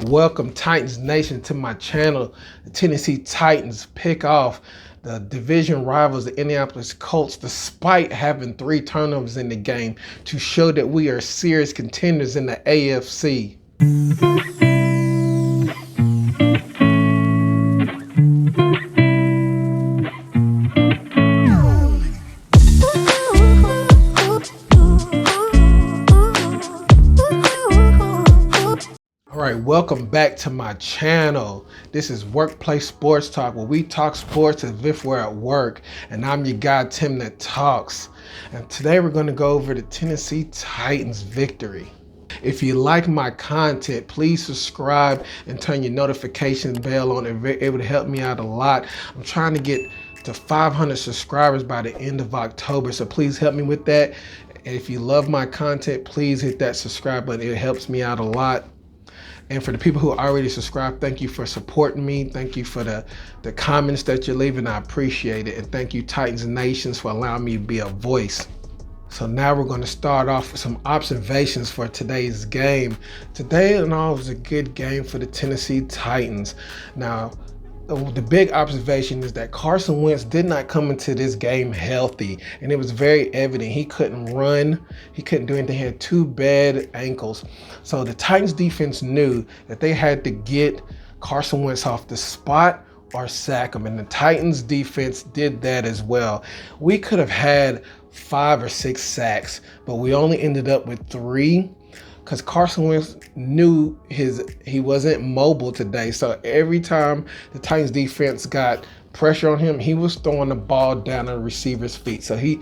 Welcome Titans Nation to my channel. The Tennessee Titans pick off the division rivals, the Indianapolis Colts, despite having 3 turnovers in the game, to show that we are serious contenders in the AFC. Alright, welcome back to my channel. This is Workplace Sports Talk, where we talk sports as if we're at work. And I'm your guy, Tim, that talks. And today we're going to go over the Tennessee Titans victory. If you like my content, please subscribe and turn your notification bell on. It would help me out a lot. I'm trying to get to 500 subscribers by the end of October, so please help me with that. And if you love my content, please hit that subscribe button. It helps me out a lot. And for the people who already subscribed, thank you for supporting me. Thank you for the comments that you're leaving. I appreciate it. And thank you, Titans Nations, for allowing me to be a voice. So now we're going to start off with some observations for today's game. Today and all was a good game for the Tennessee Titans. Now, the big observation is that Carson Wentz did not come into this game healthy, and it was very evident. He couldn't run, he couldn't do anything. He had 2 bad ankles. So the Titans defense knew that they had to get Carson Wentz off the spot or sack him, and the Titans defense did that as well. We could have had 5 or 6 sacks, but we only ended up with 3. Because Carson Wentz knew he wasn't mobile today. So every time the Titans defense got pressure on him, he was throwing the ball down at the receiver's feet. So he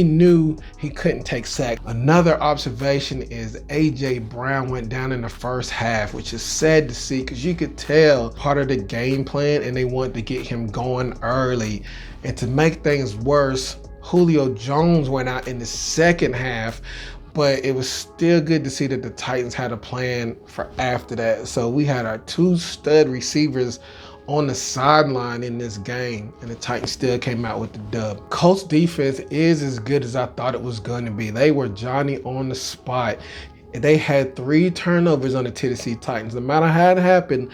knew he couldn't take sack. Another observation is A.J. Brown went down in the first half, which is sad to see because you could tell part of the game plan and they wanted to get him going early. And to make things worse, Julio Jones went out in the second half. But it was still good to see that the Titans had a plan for after that. So we had our 2 stud receivers on the sideline in this game, and the Titans still came out with the dub. Colts defense is as good as I thought it was going to be. They were Johnny on the spot. They had 3 turnovers on the Tennessee Titans. No matter how it happened,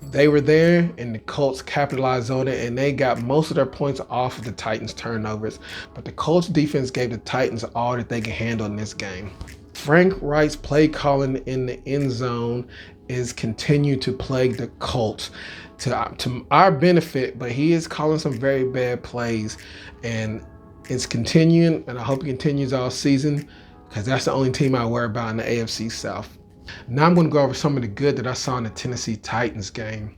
they were there, and the Colts capitalized on it, and they got most of their points off of the Titans' turnovers. But the Colts defense gave the Titans all that they could handle in this game. Frank Wright's play calling in the end zone is continued to plague the Colts to our benefit, but he is calling some very bad plays, and it's continuing, and I hope it continues all season, because that's the only team I worry about in the AFC South. Now I'm going to go over some of the good that I saw in the Tennessee Titans game.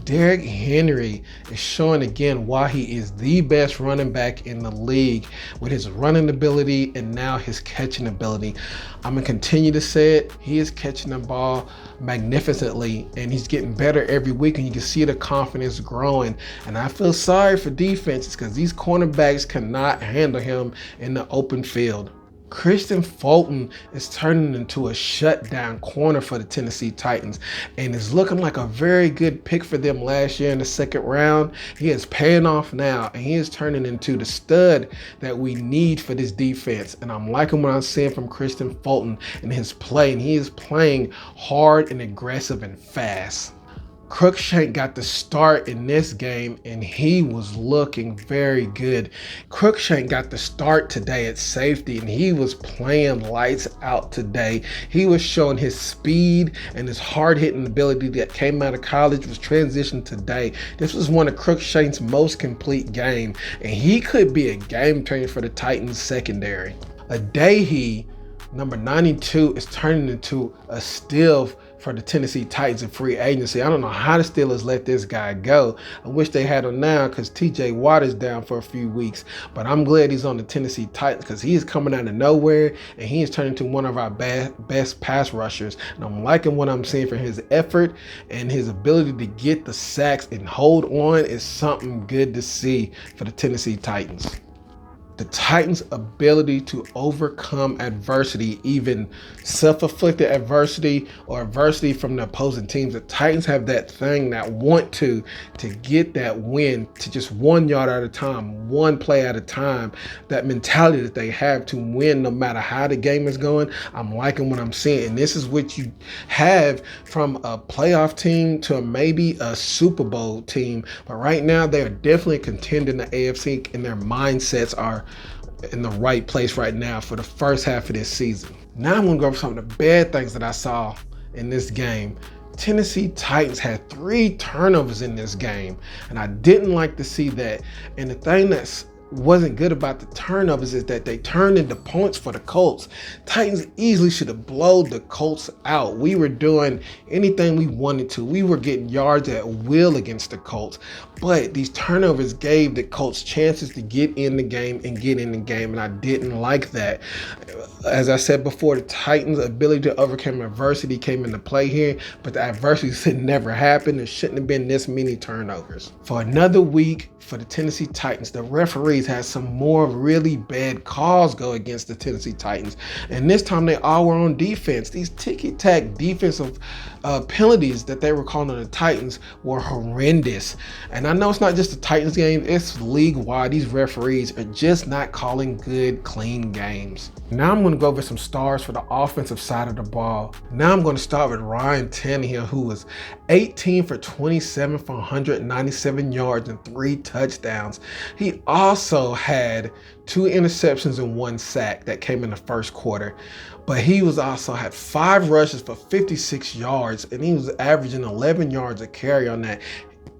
Derrick Henry is showing again why he is the best running back in the league with his running ability and now his catching ability. I'm going to continue to say it. He is catching the ball magnificently, and he's getting better every week, and you can see the confidence growing. And I feel sorry for defenses because these cornerbacks cannot handle him in the open field. Kristian Fulton is turning into a shutdown corner for the Tennessee Titans, and is looking like a very good pick for them last year in the 2nd round. He is paying off now, and he is turning into the stud that we need for this defense. And I'm liking what I'm seeing from Kristian Fulton in his play, and he is playing hard and aggressive and fast. Cruikshank got the start in this game, and he was looking very good. Cruikshank got the start today at safety, and he was playing lights out today. He was showing his speed and his hard-hitting ability that came out of college was transitioned today. This was one of Cruikshank's most complete game, and he could be a game changer for the Titans secondary. Adahi, number 92, is turning into a steal for the Tennessee Titans in free agency. I don't know how the Steelers let this guy go. I wish they had him now because TJ Watt is down for a few weeks. But I'm glad he's on the Tennessee Titans because he is coming out of nowhere, and he is turning into one of our best pass rushers. And I'm liking what I'm seeing for his effort, and his ability to get the sacks and hold on is something good to see for the Tennessee Titans. The Titans' ability to overcome adversity, even self-inflicted adversity or adversity from the opposing teams. The Titans have that thing, that want to get that win, to just 1 yard at a time, one play at a time. That mentality that they have to win no matter how the game is going. I'm liking what I'm seeing. And this is what you have from a playoff team to maybe a Super Bowl team. But right now, they are definitely contending the AFC, and their mindsets are in the right place right now for the first half of this season. Now I'm going to go over some of the bad things that I saw in this game. Tennessee Titans had 3 turnovers in this game, and I didn't like to see that. And the thing that's wasn't good about the turnovers is that they turned into points for the Colts. Titans easily should have blown the Colts out. We were doing anything we wanted to. We were getting yards at will against the Colts. But these turnovers gave the Colts chances to get in the game, and I didn't like that. As I said before, the Titans' ability to overcome adversity came into play here, but the adversity should never happen. There shouldn't have been this many turnovers. For another week for the Tennessee Titans, the referees had some more really bad calls go against the Tennessee Titans, and this time they all were on defense. These ticky-tack defensive penalties that they were calling on the Titans were horrendous. And I know it's not just the Titans game, it's league-wide. These referees are just not calling good, clean games. Now I'm going to go over some stars for the offensive side of the ball. Now I'm going to start with Ryan Tannehill, who was 18 for 27 for 197 yards and 3 touchdowns. He also had 2 interceptions and 1 sack that came in the first quarter. But he was also had 5 rushes for 56 yards, and he was averaging 11 yards a carry on that.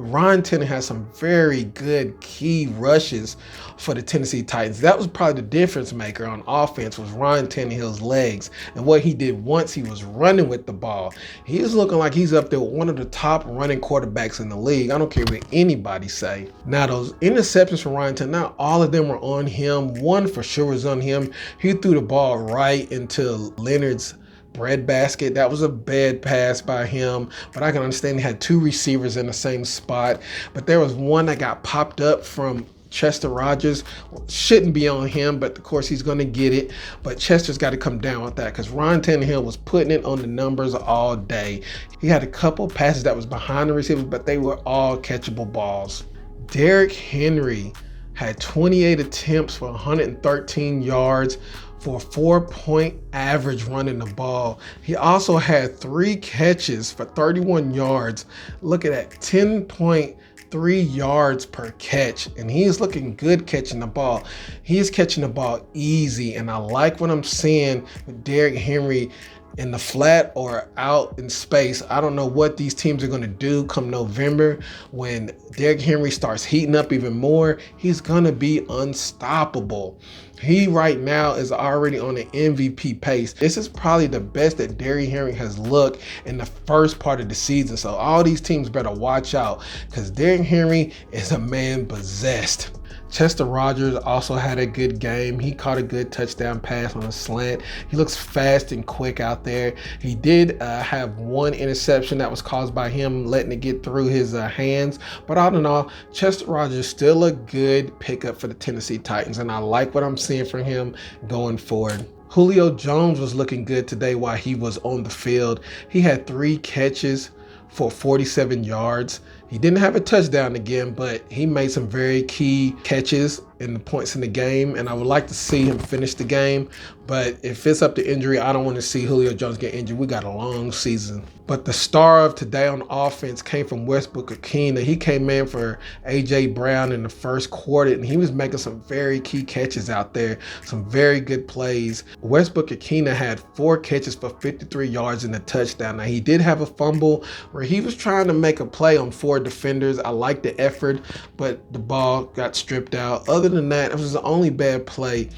Ryan Tannehill has some very good key rushes for the Tennessee Titans. That was probably the difference maker on offense, was Ryan Tannehill's legs and what he did once he was running with the ball. He is looking like he's up there with one of the top running quarterbacks in the league. I don't care what anybody say. Now, those interceptions from Ryan Tannehill, not all of them were on him. One for sure was on him. He threw the ball right into Leonard's breadbasket. That was a bad pass by him, but I can understand he had 2 receivers in the same spot. But there was one that got popped up from Chester Rogers. Shouldn't be on him, but of course he's going to get it. But Chester's got to come down with that, because Ryan Tannehill was putting it on the numbers all day. He had a couple passes that was behind the receivers, but they were all catchable balls. Derrick Henry had 28 attempts for 113 yards for a 4-point average running the ball. He also had 3 catches for 31 yards. Look at that, 10.3 yards per catch, and he is looking good catching the ball. He is catching the ball easy, and I like what I'm seeing with Derrick Henry in the flat or out in space. I don't know what these teams are going to do come November when Derrick Henry starts heating up even more. He's going to be unstoppable. He right now is already on an MVP pace. This is probably the best that Derrick Henry has looked in the first part of the season. So all these teams better watch out, because Derrick Henry is a man possessed. Chester Rogers also had a good game. He caught a good touchdown pass on a slant. He looks fast and quick out there. He did have 1 interception that was caused by him letting it get through his hands. But all in all, Chester Rogers still a good pickup for the Tennessee Titans, and I like what I'm seeing from him going forward. Julio Jones was looking good today while he was on the field. He had 3 catches for 47 yards. He didn't have a touchdown again, but he made some very key catches in the points in the game, and I would like to see him finish the game. But if it's up to injury, I don't want to see Julio Jones get injured. We got a long season. But the star of today on offense came from Westbrook-Ikhine. He came in for A.J. Brown in the first quarter, and he was making some very key catches out there, some very good plays. Westbrook-Ikhine had 4 catches for 53 yards and a touchdown. Now, he did have a fumble where he was trying to make a play on 4 defenders. I like the effort, but the ball got stripped out. Other than that, it was the only bad play.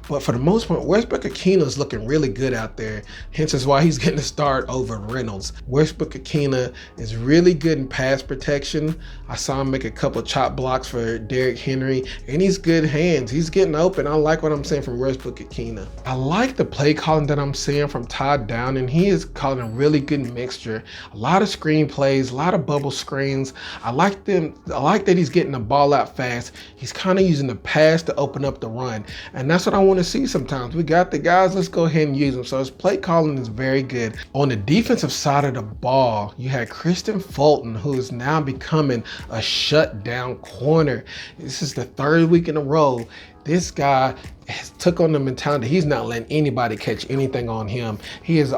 But for the most part, Westbrook-Akina is looking really good out there. Hence is why he's getting a start over Reynolds. Westbrook-Akina is really good in pass protection. I saw him make a couple chop blocks for Derrick Henry, and he's good hands. He's getting open. I like what I'm seeing from Westbrook-Akina. I like the play calling that I'm seeing from Todd Downing. He is calling a really good mixture. A lot of screen plays, a lot of bubble screens. I like that he's getting the ball out fast. He's kind of using the pass to open up the run, and that's what I want to see sometimes. We got the guys, let's go ahead and use them. So his play calling is very good. On the defensive side of the ball, you had Christian Fulton, who is now becoming a shutdown corner. This is the third week in a row. This guy has took on the mentality. He's not letting anybody catch anything on him. He is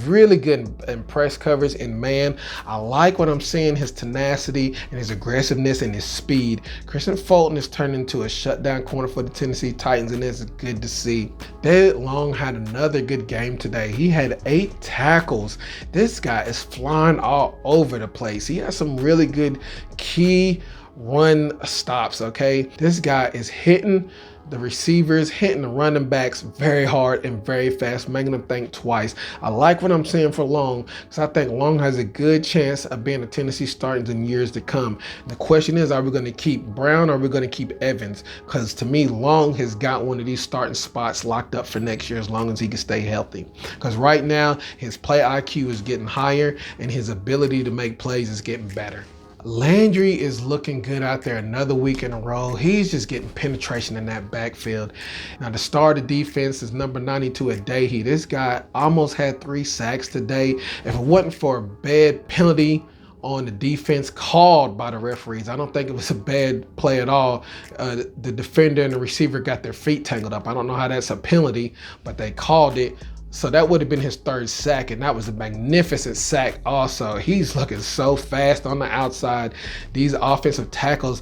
really good in press coverage and man. I like what I'm seeing, his tenacity and his aggressiveness and his speed. Christian Fulton is turned into a shutdown corner for the Tennessee Titans, and it's good to see. David Long had another good game today. He had 8 tackles. This guy is flying all over the place. He has some really good key run stops, okay? This guy is hitting the receivers, hitting the running backs very hard and very fast, making them think twice. I like what I'm seeing for Long, because I think Long has a good chance of being a Tennessee starter in years to come. The question is, are we going to keep Brown or are we going to keep Evans? Because to me, Long has got one of these starting spots locked up for next year as long as he can stay healthy. Because right now, his play IQ is getting higher and his ability to make plays is getting better. Landry is looking good out there another week in a row. He's just getting penetration in that backfield. Now, the star of the defense is number 92, Adehi. This guy almost had 3 sacks today. If it wasn't for a bad penalty on the defense called by the referees, I don't think it was a bad play at all. The defender and the receiver got their feet tangled up. I don't know how that's a penalty, but they called it. So that would have been his 3rd sack, and that was a magnificent sack also. He's looking so fast on the outside. These offensive tackles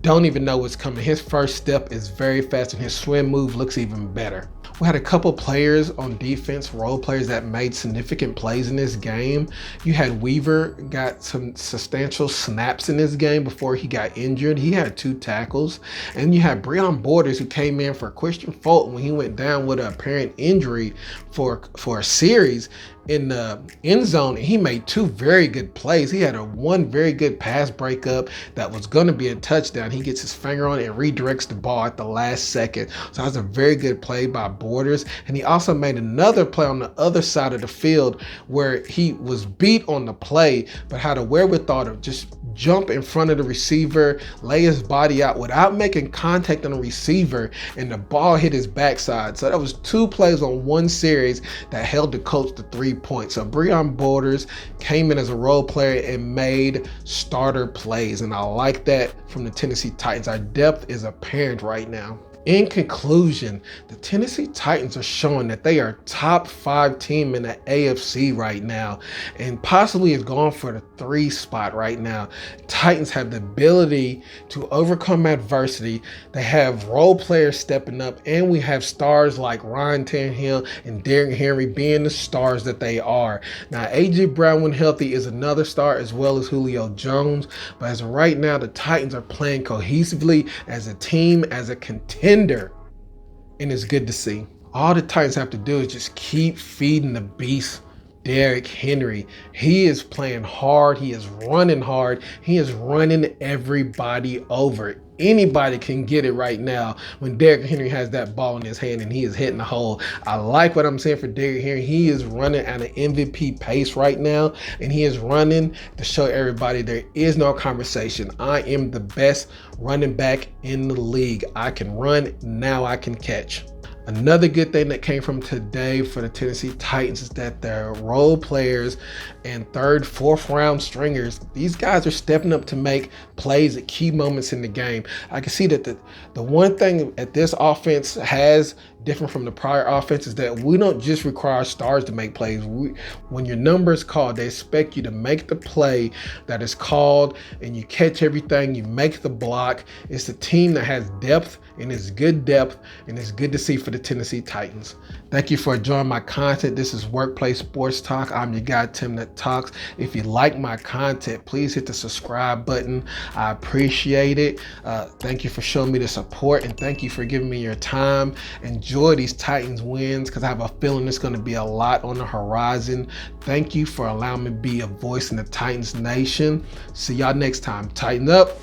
don't even know what's coming. His first step is very fast, and his swim move looks even better. We had a couple players on defense, role players that made significant plays in this game. You had Weaver got some substantial snaps in this game before he got injured. He had 2 tackles. And you had Breon Borders, who came in for Christian Fulton when he went down with an apparent injury for a series in the end zone, and he made 2 very good plays. He had one very good pass breakup that was going to be a touchdown. He gets his finger on it and redirects the ball at the last second. So that was a very good play by Borders. And he also made another play on the other side of the field where he was beat on the play, but had a wherewithal to just jump in front of the receiver, lay his body out without making contact on the receiver, and the ball hit his backside. So that was 2 plays on one series that held the Colts to 3 points. So Breon Borders came in as a role player and made starter plays, and I like that from the Tennessee Titans. Our depth is apparent right now. In conclusion, the Tennessee Titans are showing that they are top 5 team in the AFC right now, and possibly is going for the 3 spot right now. Titans have the ability to overcome adversity. They have role players stepping up, and we have stars like Ryan Tannehill and Derrick Henry being the stars that they are. Now, A.J. Brown, when healthy, is another star, as well as Julio Jones. But as of right now, the Titans are playing cohesively as a team, as a contender. And it's good to see. All the Titans have to do is just keep feeding the beast, Derrick Henry. He is playing hard. He is running hard. He is running everybody over. Anybody can get it right now when Derrick Henry has that ball in his hand and he is hitting the hole. I like what I'm saying for Derrick Henry. He is running at an MVP pace right now, and he is running to show everybody there is no conversation. I am the best running back in the league. I can run, now I can catch. Another good thing that came from today for the Tennessee Titans is that their role players and 3rd, 4th round stringers, these guys are stepping up to make plays at key moments in the game. I can see that the one thing that this offense has different from the prior offense is that we don't just require stars to make plays. When your number is called, they expect you to make the play that is called, and you catch everything, you make the block. It's a team that has depth, and it's good depth, and it's good to see for for the Tennessee Titans. Thank you for enjoying my content. This is Workplace Sports Talk. I'm your guy, Tim That Talks. If you like my content, please hit the subscribe button. I appreciate it. Thank you for showing me the support, and thank you for giving me your time. Enjoy these Titans wins, because I have a feeling there's going to be a lot on the horizon. Thank you for allowing me to be a voice in the Titans nation. See y'all next time. Tighten up.